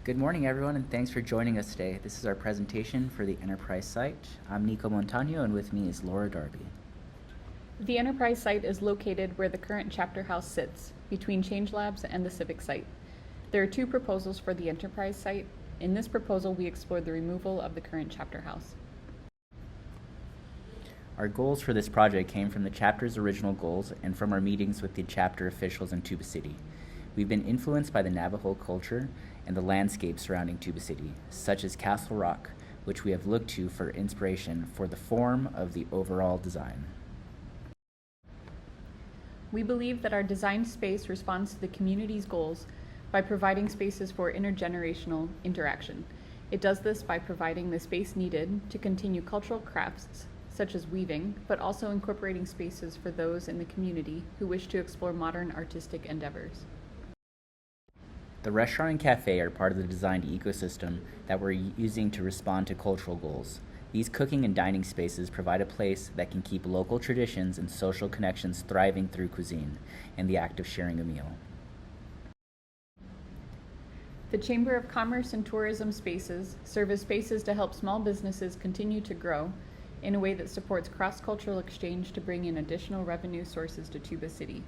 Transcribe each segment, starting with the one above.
Good morning, everyone, and thanks for joining us today. This is our presentation for the Enterprise site. I'm Nico Montano, and with me is Laura Darby. The Enterprise site is located where the current chapter house sits, between Change Labs and the Civic site. There are two proposals for the Enterprise site. In this proposal, we explored the removal of the current chapter house. Our goals for this project came from the chapter's original goals and from our meetings with the chapter officials in Tuba City. We've been influenced by the Navajo culture and the landscape surrounding Tuba City, such as Castle Rock, which we have looked to for inspiration for the form of the overall design. We believe that our design space responds to the community's goals by providing spaces for intergenerational interaction. It does this by providing the space needed to continue cultural crafts, such as weaving, but also incorporating spaces for those in the community who wish to explore modern artistic endeavors. The restaurant and cafe are part of the designed ecosystem that we're using to respond to cultural goals. These cooking and dining spaces provide a place that can keep local traditions and social connections thriving through cuisine and the act of sharing a meal. The Chamber of Commerce and Tourism spaces serve as spaces to help small businesses continue to grow in a way that supports cross-cultural exchange to bring in additional revenue sources to Tuba City.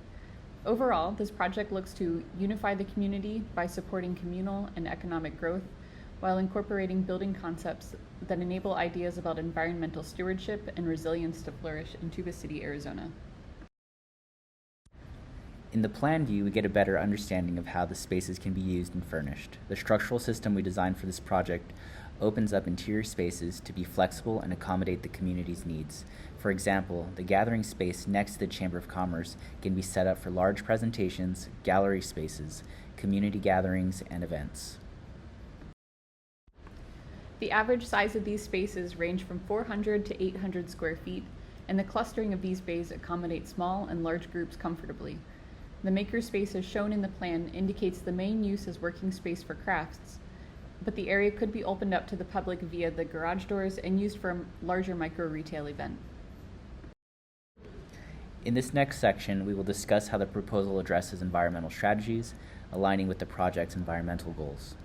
Overall, this project looks to unify the community by supporting communal and economic growth while incorporating building concepts that enable ideas about environmental stewardship and resilience to flourish in Tuba City, Arizona. In the plan view, we get a better understanding of how the spaces can be used and furnished. The structural system we designed for this project opens up interior spaces to be flexible and accommodate the community's needs. For example, the gathering space next to the Chamber of Commerce can be set up for large presentations, gallery spaces, community gatherings, and events. The average size of these spaces range from 400 to 800 square feet, and the clustering of these bays accommodates small and large groups comfortably. The makerspace as shown in the plan indicates the main use as working space for crafts, but the area could be opened up to the public via the garage doors and used for a larger micro-retail event. In this next section, we will discuss how the proposal addresses environmental strategies, aligning with the project's environmental goals.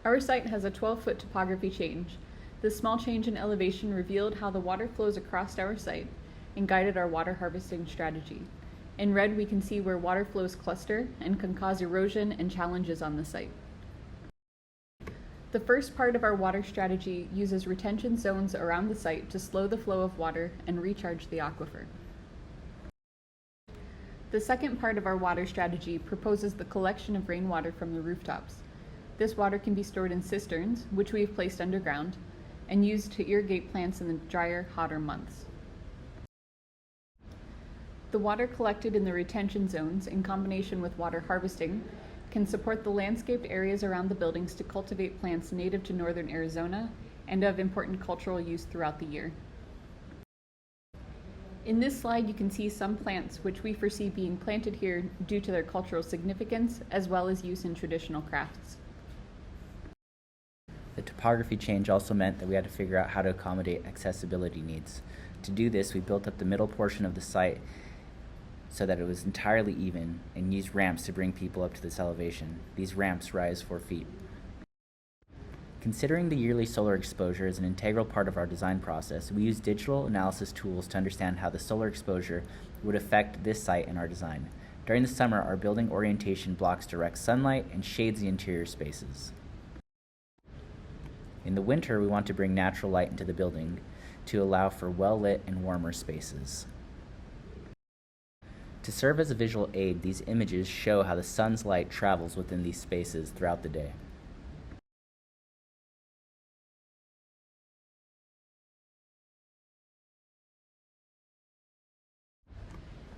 Our site has a 12-foot topography change. This small change in elevation revealed how the water flows across our site and guided our water harvesting strategy. In red, we can see where water flows cluster and can cause erosion and challenges on the site. The first part of our water strategy uses retention zones around the site to slow the flow of water and recharge the aquifer. The second part of our water strategy proposes the collection of rainwater from the rooftops. This water can be stored in cisterns, which we have placed underground, and used to irrigate plants in the drier, hotter months. The water collected in the retention zones, in combination with water harvesting, can support the landscaped areas around the buildings to cultivate plants native to northern Arizona and of important cultural use throughout the year. In this slide, you can see some plants which we foresee being planted here due to their cultural significance as well as use in traditional crafts. The topography change also meant that we had to figure out how to accommodate accessibility needs. To do this, we built up the middle portion of the site so that it was entirely even and used ramps to bring people up to this elevation. These ramps rise 4 feet. Considering the yearly solar exposure as an integral part of our design process, we used digital analysis tools to understand how the solar exposure would affect this site in our design. During the summer, our building orientation blocks direct sunlight and shades the interior spaces. In the winter, we want to bring natural light into the building to allow for well-lit and warmer spaces. To serve as a visual aid, these images show how the sun's light travels within these spaces throughout the day.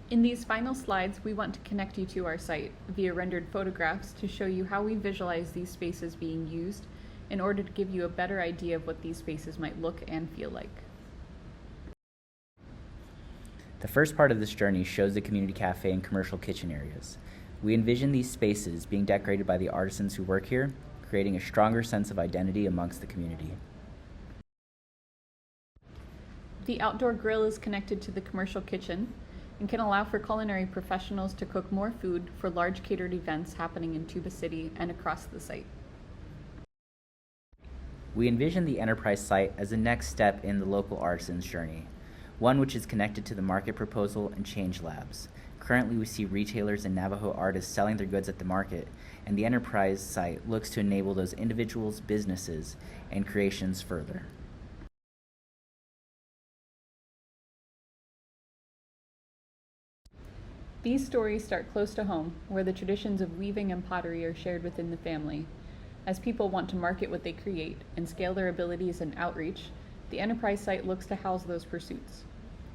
In these final slides, we want to connect you to our site via rendered photographs to show you how we visualize these spaces being used in order to give you a better idea of what these spaces might look and feel like. The first part of this journey shows the community cafe and commercial kitchen areas. We envision these spaces being decorated by the artisans who work here, creating a stronger sense of identity amongst the community. The outdoor grill is connected to the commercial kitchen, and can allow for culinary professionals to cook more food for large catered events happening in Tuba City and across the site. We envision the enterprise site as the next step in the local artisan's journey, one which is connected to the market proposal and change labs. Currently, we see retailers and Navajo artists selling their goods at the market, and the enterprise site looks to enable those individuals, businesses, and creations further. These stories start close to home, where the traditions of weaving and pottery are shared within the family. As people want to market what they create and scale their abilities and outreach, the enterprise site looks to house those pursuits.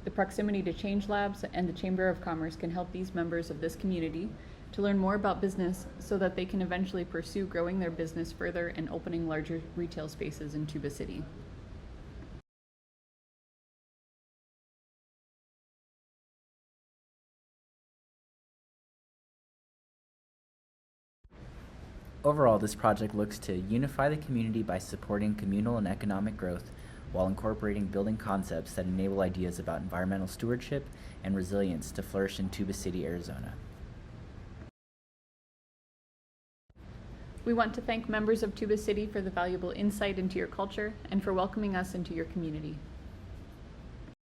The proximity to Change Labs and the Chamber of Commerce can help these members of this community to learn more about business so that they can eventually pursue growing their business further and opening larger retail spaces in Tuba City. Overall, this project looks to unify the community by supporting communal and economic growth while incorporating building concepts that enable ideas about environmental stewardship and resilience to flourish in Tuba City, Arizona. We want to thank members of Tuba City for the valuable insight into your culture and for welcoming us into your community.